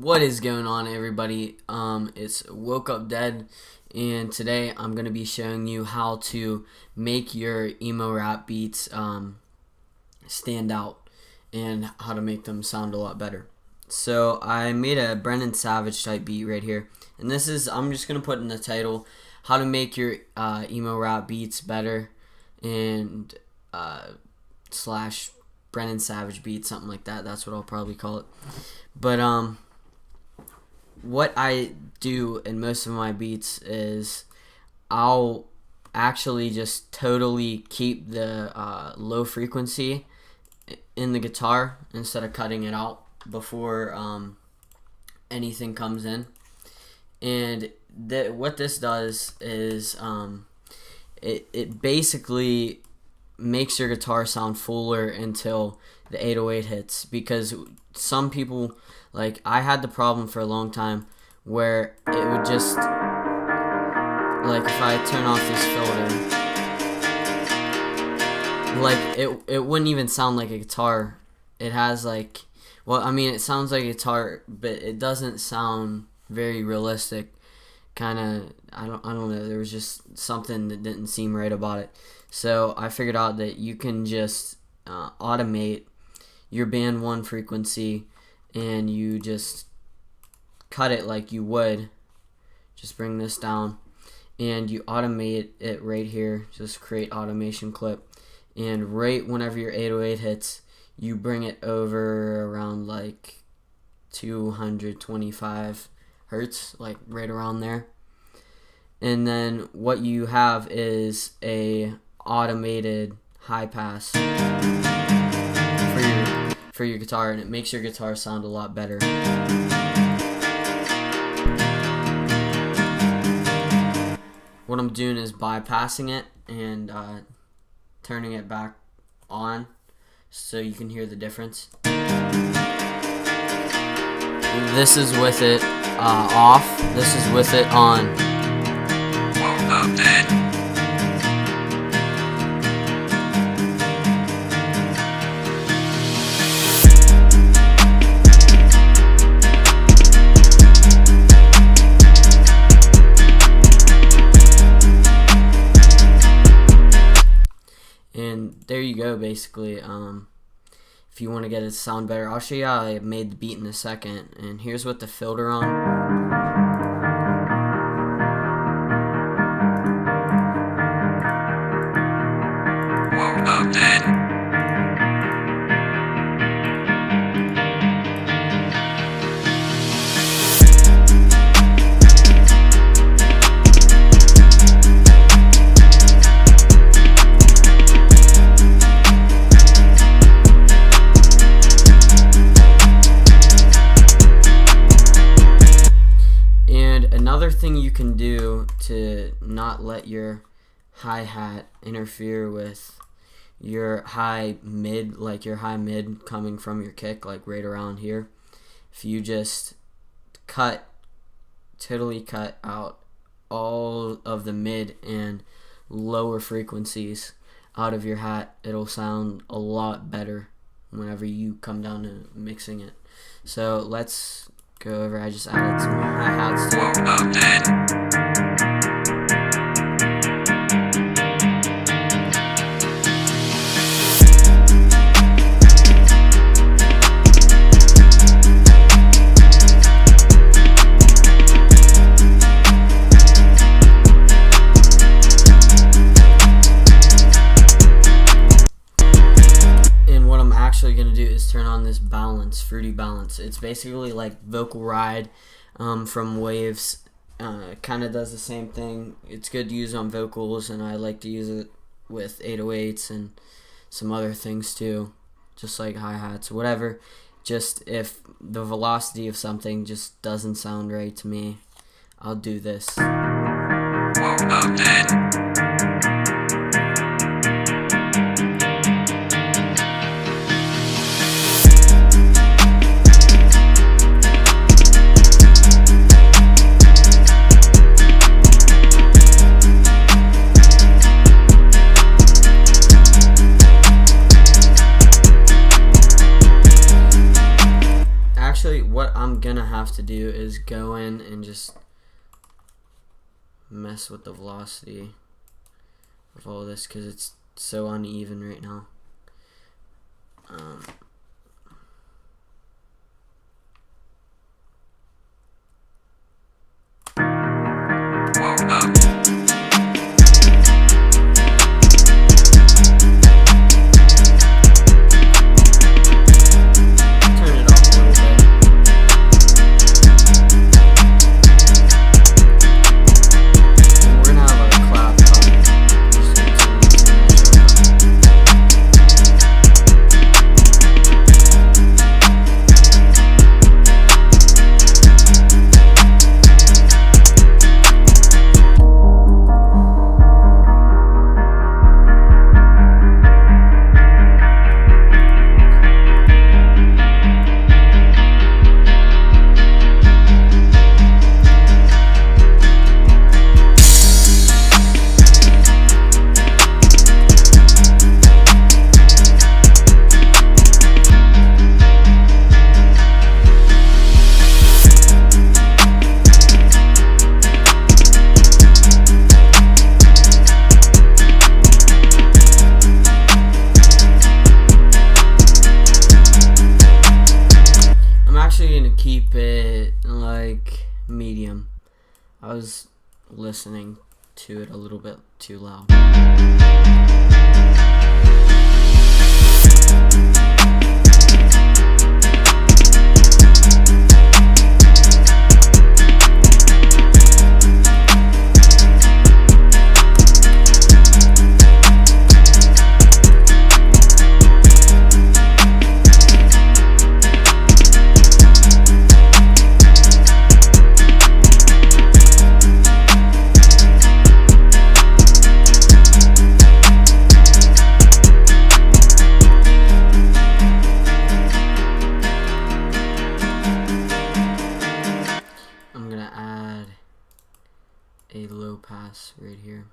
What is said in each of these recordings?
What is going on, everybody? It's Woke Up Dead, and today I'm going to be showing you how to make your emo rap beats stand out and how to make them sound a lot better. So I made a Brennan Saavage type beat right here, and this is, I'm just going to put in the title, how to make your emo rap beats better, and slash Brennan Saavage beat, something like that. That's what I'll probably call it. But what I do in most of my beats is I'll actually just totally keep the low frequency in the guitar instead of cutting it out before anything comes in. And what this does is it basically makes your guitar sound fuller until the 808 hits, because some people, like I had the problem for a long time where it would just, like if I turn off this filter, like it wouldn't even sound like a guitar. It has like, well, I mean it sounds like a guitar, but it doesn't sound very realistic. Kind of, I don't know, there was just something that didn't seem right about it. So I figured out that you can just automate your band 1 frequency, and you just cut it like you would. Just bring this down, and you automate it right here. Just create automation clip, and right whenever your 808 hits, you bring it over around like 225 hertz, like right around there. And then what you have is a automated high pass for your guitar, and it makes your guitar sound a lot better. What I'm doing is bypassing it and turning it back on so you can hear the difference. This is with it off. This is with it on. Woke up dead. And there you go, basically. If you want to get it to sound better, I'll show you how I made the beat in a second. And here's what the filter on. Woke up dead. Another thing you can do to not let your hi-hat interfere with your high mid, like your high mid coming from your kick, like right around here, if you just totally cut out all of the mid and lower frequencies out of your hat, it'll sound a lot better whenever you come down to mixing it. So let's go over. I just added some hi-hats to it. Woke up dead. Going to do is turn on this balance, fruity balance. It's basically like vocal ride from Waves. Kind of does the same thing. It's good to use on vocals, and I like to use it with 808s and some other things too, just like hi-hats, whatever. Just if the velocity of something just doesn't sound right to me, I'll do this. Woke up dead. What I'm gonna have to do is go in and just mess with the velocity of all this because it's so uneven right now. Keep it like medium. I was listening to it a little bit too loud. A low pass right here,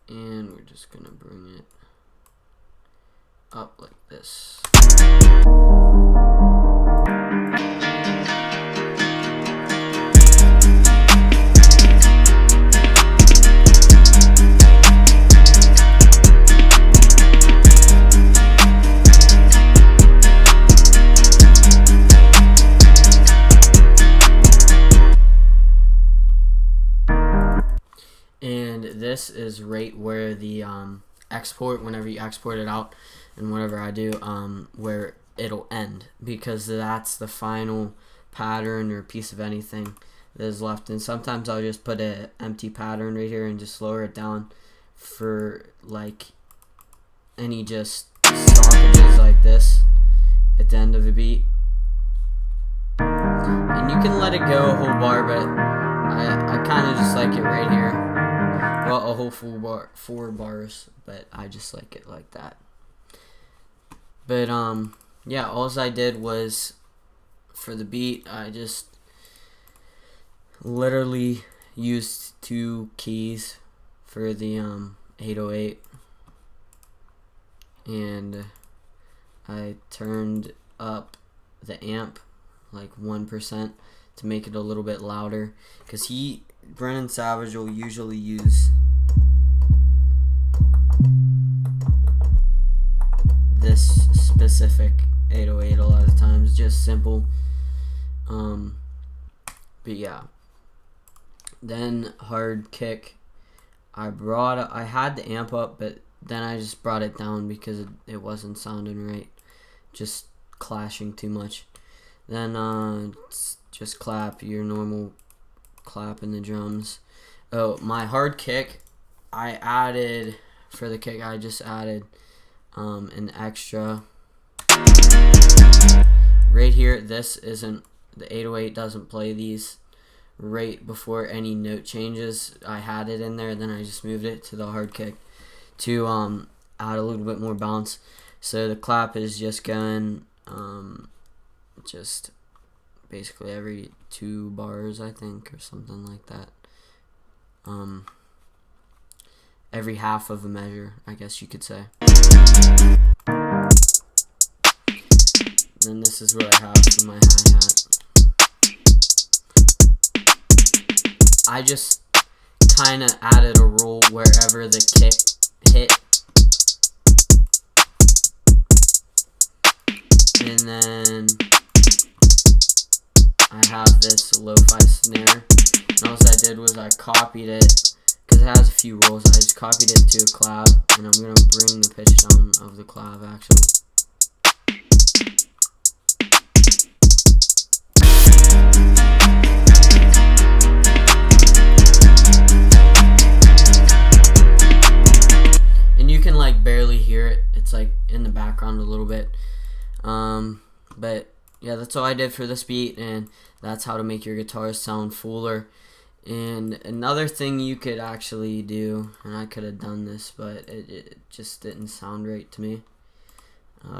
and we're just gonna bring it up like this. And this is right where the export, whenever you export it out, and whenever I do, where it'll end, because that's the final pattern or piece of anything that is left. And sometimes I'll just put an empty pattern right here and just lower it down for like any just stoppages like this at the end of a beat. And you can let it go a whole bar, but I kind of just like it right here. Well, a whole full bar, 4 bars, but I just like it like that. But yeah, all I did was for the beat, I just literally used 2 keys for the 808, and I turned up the amp like 1% to make it a little bit louder, because Brennan Saavage will usually use this specific 808 a lot of times, just simple. But yeah, then hard kick, I had the amp up, but then I just brought it down because it wasn't sounding right, just clashing too much. Then just clap your normal clap in the drums. Oh, my hard kick, I added, for the kick I just added an extra right here. This isn't, the 808 doesn't play these right before any note changes. I had it in there, then I just moved it to the hard kick to add a little bit more bounce. So the clap is just going just basically every 2 bars, I think, or something like that. Every half of a measure, I guess you could say. then this is what I have for my hi-hat. I just kind of added a roll wherever the kick hit. And then I have this lo-fi snare. And all I did was I copied it, because it has a few rolls. I just copied it to a clav, and I'm going to bring the pitch down of the clav actually. And you can like barely hear it. It's like in the background a little bit. But yeah, that's all I did for this beat, and that's how to make your guitars sound fuller. And another thing you could actually do, and I could have done this, but it just didn't sound right to me.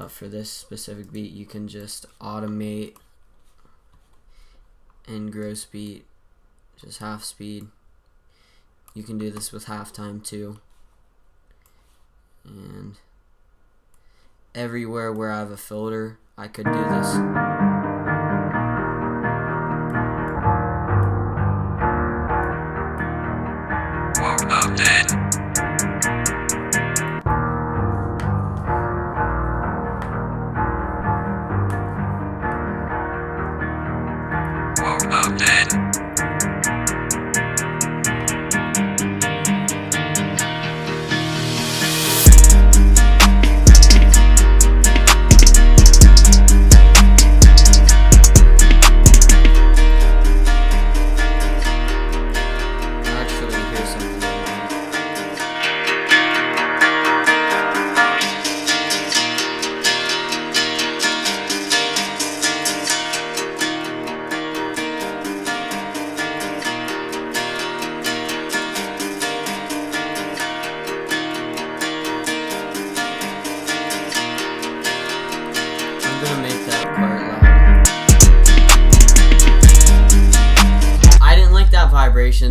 For this specific beat, you can just automate and grow speed, just half speed. You can do this with halftime too. And everywhere where I have a filter, I could do this.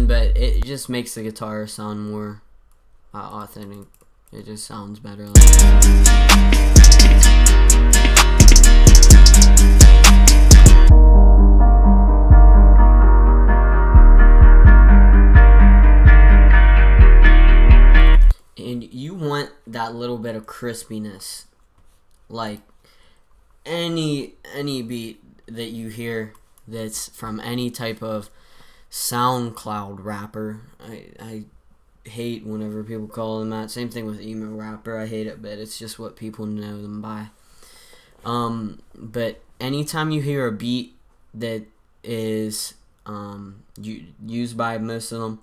But it just makes the guitar sound more authentic. It just sounds better like that. And you want that little bit of crispiness, like any beat that you hear that's from any type of SoundCloud rapper. I hate whenever people call them that. Same thing with emo rapper. I hate it, but it's just what people know them by. But anytime you hear a beat that is used by most of them,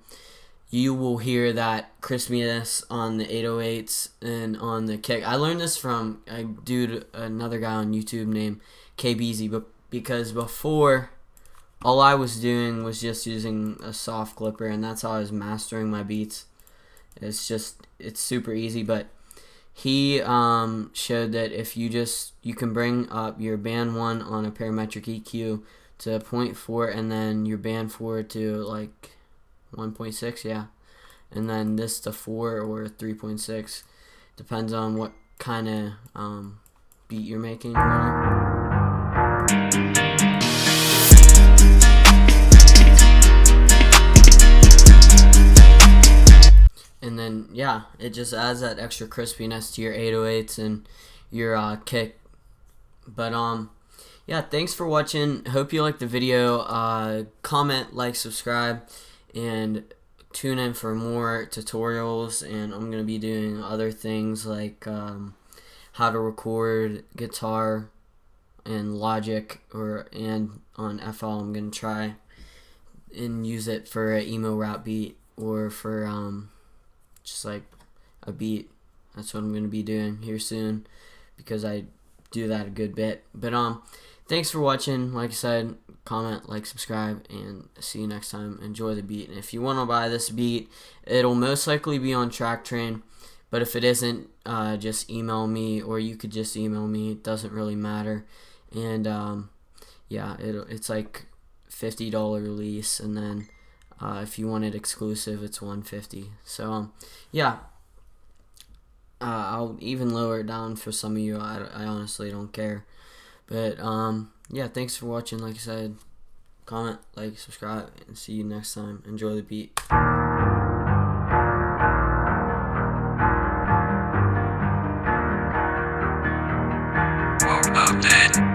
you will hear that crispiness on the 808s and on the kick. I learned this from another guy on YouTube named KBZ, but because before, all I was doing was just using a soft clipper, and that's how I was mastering my beats. It's super easy, but he showed that if you can bring up your band 1 on a parametric EQ to 0.4, and then your band 4 to like 1.6, yeah, and then this to 4 or 3.6, depends on what kind of beat you're making, really. And then, yeah, it just adds that extra crispiness to your 808s and your kick. But, yeah, thanks for watching. Hope you liked the video. Comment, like, subscribe, and tune in for more tutorials. And I'm going to be doing other things like how to record guitar and Logic and on FL. I'm going to try and use it for an emo rap beat or for just like a beat. That's what I'm going to be doing here soon, because I do that a good bit. But thanks for watching. Like I said, comment, like, subscribe, and see you next time. Enjoy the beat. And if you want to buy this beat, it'll most likely be on Track Train, but if it isn't, just email me, or you could just email me. It doesn't really matter. And yeah, it's like $50 release, and then if you want it exclusive, it's $150. So yeah, I'll even lower it down for some of you. I honestly don't care. But yeah, thanks for watching. Like I said, comment, like, subscribe, and see you next time. Enjoy the beat. Update.